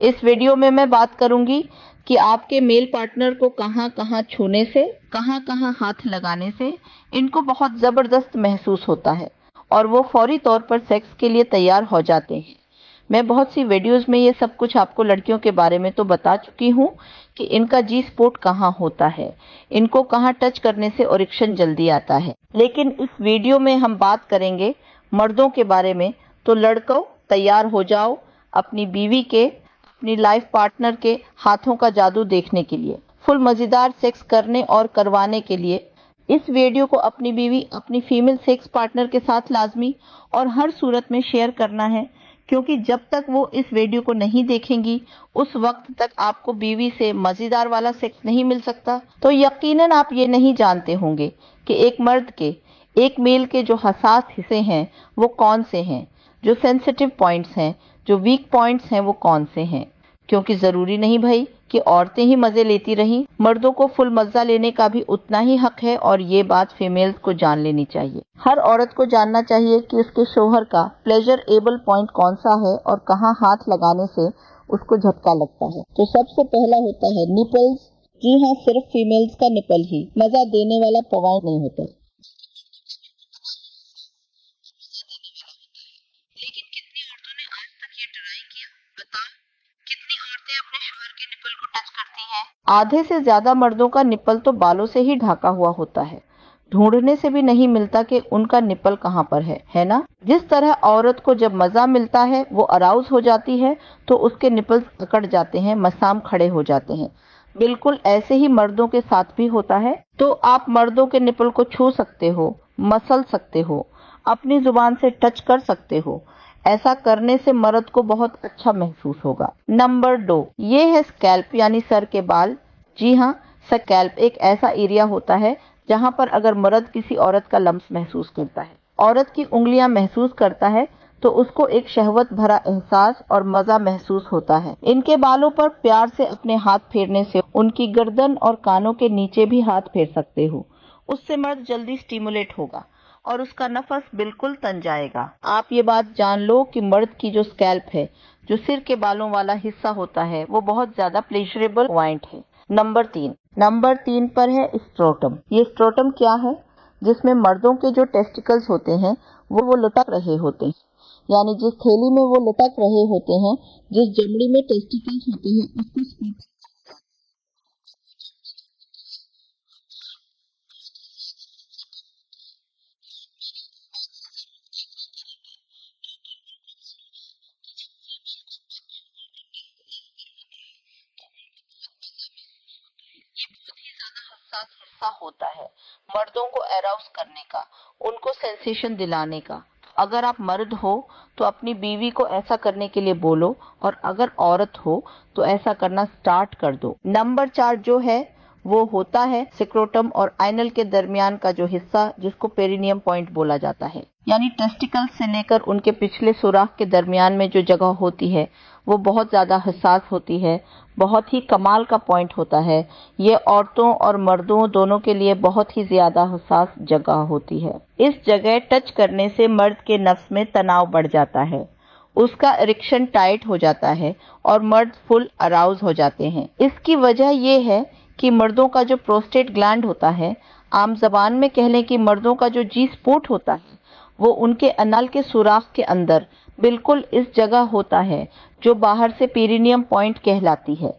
इस वीडियो में मैं बात करूंगी कि आपके मेल पार्टनर को कहां कहां छूने से, कहां कहां हाथ लगाने से इनको बहुत ज़बरदस्त महसूस होता है और वो फौरी तौर पर सेक्स के लिए तैयार हो जाते हैं। मैं बहुत सी वीडियोस में ये सब कुछ आपको लड़कियों के बारे में तो बता चुकी हूँ कि इनका जी स्पॉट कहाँ होता है, इनको कहाँ टच करने से इरेक्शन जल्दी आता है। लेकिन इस वीडियो में हम बात करेंगे मर्दों के बारे में। तो लड़कों, तैयार हो जाओ अपनी बीवी के, अपनी लाइफ पार्टनर के हाथों का जादू देखने के लिए, फुल मज़ेदार सेक्स करने और करवाने के लिए। इस वीडियो को अपनी बीवी, अपनी फीमेल सेक्स पार्टनर के साथ लाजमी और हर सूरत में शेयर करना है, क्योंकि जब तक वो इस वीडियो को नहीं देखेंगी उस वक्त तक आपको बीवी से मज़ेदार वाला सेक्स नहीं मिल सकता। तो यकीनन आप ये नहीं जानते होंगे कि एक मर्द के, एक मेल के जो हसास हिस्से हैं वो कौन से हैं, जो सेंसिटिव पॉइंट्स हैं, जो वीक पॉइंट्स हैं वो कौन से हैं। क्योंकि ज़रूरी नहीं भाई कि औरतें ही मज़े लेती रहीं, मर्दों को फुल मज़ा लेने का भी उतना ही हक है और ये बात फीमेल्स को जान लेनी चाहिए। हर औरत को जानना चाहिए कि उसके शोहर का प्लेजर एबल पॉइंट कौन सा है और कहाँ हाथ लगाने से उसको झटका लगता है। तो सबसे पहला होता है निपल्स। जी हाँ, सिर्फ फीमेल्स का निपल ही मज़ा देने वाला पॉइंट नहीं होता। लेकिन कितनी औरतों ने आज तक ये ट्राई किया? बताओ, कितनी औरतें अपने शोहर के निपल को टच करती हैं? आधे से ज्यादा मर्दों का निपल तो बालों से ही ढका हुआ होता है। ढूंढने से भी नहीं मिलता कि उनका निपल कहाँ पर है ना? जिस तरह औरत को जब मजा मिलता है, वो अराउज हो जाती है, तो उसके निपल्स अकड़ जाते हैं, मसाम खड़े हो जाते हैं। बिल्कुल ऐसे ही मर्दों के साथ भी होता है। तो आप मर्दों के निपल को छू सकते हो, मसल सकते हो, अपनी जुबान से टच कर सकते हो। ऐसा करने से मर्द को बहुत अच्छा महसूस होगा। नंबर 2, ये है स्कैल्प यानी सर के बाल। जी हाँ, स्कैल्प एक ऐसा एरिया होता है जहाँ पर अगर मर्द किसी औरत का लम्स महसूस करता है, औरत की उंगलियां महसूस करता है, तो उसको एक शहवत भरा एहसास और मजा महसूस होता है। इनके बालों पर प्यार से अपने हाथ फेरने से उनकी गर्दन और कानों के नीचे भी हाथ फेर सकते हो। उससे मर्द जल्दी स्टिमुलेट होगा और उसका नफस बिल्कुल तन जाएगा। आप ये बात जान लो कि मर्द की जो स्कैल्प है, जो सिर के बालों वाला हिस्सा होता है, वो बहुत ज्यादा प्लेजरेबल पॉइंट है। नंबर 3 पर है स्ट्रोटम। ये स्ट्रोटम क्या है? जिसमें मर्दों के जो टेस्टिकल्स होते हैं वो लटक रहे होते हैं, यानी जिस थैली में वो लटक रहे होते हैं, जिस जमड़ी में टेस्टिकल्स होते हैं, उसको स्ट्रोटम। हसास हिस्सा होता है मर्दों को अराउज करने का, उनको सेंसेशन दिलाने का। अगर आप मर्द हो तो अपनी बीवी को ऐसा करने के लिए बोलो, और अगर औरत हो तो ऐसा करना स्टार्ट कर दो। नंबर 4 जो है वो होता है सिक्रोटम और आइनल के दरमियान का जो हिस्सा, जिसको पेरिनियम पॉइंट बोला जाता है। यानी टेस्टिकल से लेकर उनके पिछले सुराख के दरमियान में जो जगह होती है वो बहुत ज्यादा हसास होती है, बहुत ही कमाल का पॉइंट होता है। ये औरतों और मर्दों दोनों के लिए बहुत ही ज्यादा हसास जगह होती है। इस जगह टच करने से मर्द के नफ्स में तनाव बढ़ जाता है, उसका इरेक्शन टाइट हो जाता है और मर्द फुल अराउज हो जाते हैं। इसकी वजह ये है कि मर्दों का जो प्रोस्टेट ग्लैंड होता है, आम जबान में कह लें कि मर्दों का जो जी स्पॉट होता है, वो उनके अनल के सुराख के अंदर बिल्कुल इस जगह होता है जो बाहर से पेरिनियम पॉइंट कहलाती है।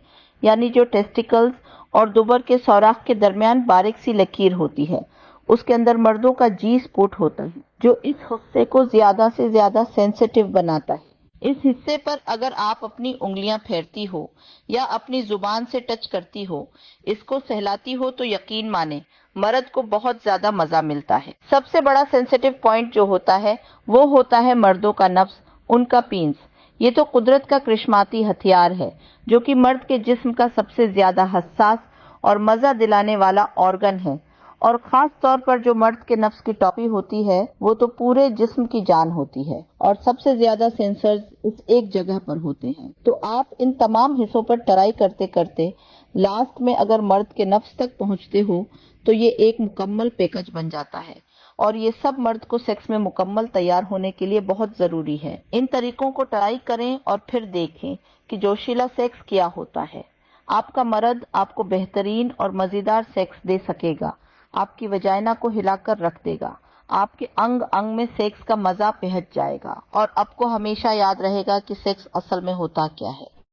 यानी जो टेस्टिकल्स और दुबर के सौराख के दरमियान बारीक सी लकीर होती है, उसके अंदर मर्दों का जी स्पॉट होता है, जो इस हिस्से को ज्यादा से ज्यादा सेंसिटिव बनाता है। इस हिस्से पर अगर आप अपनी उंगलियां फेरती हो या अपनी जुबान से टच करती हो, इसको सहलाती हो, तो यकीन माने मर्द को बहुत ज्यादा मजा मिलता है। सबसे बड़ा सेंसिटिव पॉइंट जो होता है वो होता है मर्दों का नफ्स, उनका पीन्स। ये तो कुदरत का करिश्माती हथियार है जो कि मर्द के जिस्म का सबसे ज्यादा हसास और मजा दिलाने वाला ऑर्गन है। और खास तौर पर जो मर्द के नफ्स की टॉपी होती है वो तो पूरे जिस्म की जान होती है, और सबसे ज्यादा सेंसर्स इस एक जगह पर होते हैं। तो आप इन तमाम हिस्सों पर ट्राई करते करते लास्ट में अगर मर्द के नफ्स तक पहुंचते हो तो ये एक मुकम्मल पैकेज बन जाता है। اور یہ سب مرد کو सेक्स में मुकम्मल तैयार होने के लिए बहुत जरूरी है। इन तरीकों को ट्राई करें और फिर देखें कि जोशीला सेक्स क्या होता है। आपका मर्द आपको बेहतरीन और मजेदार सेक्स दे सकेगा, आपकी वजाइना को हिलाकर रख देगा, आपके अंग अंग में सेक्स का मजा पहुंच जाएगा और आपको हमेशा याद रहेगा कि सेक्स असल में होता क्या है।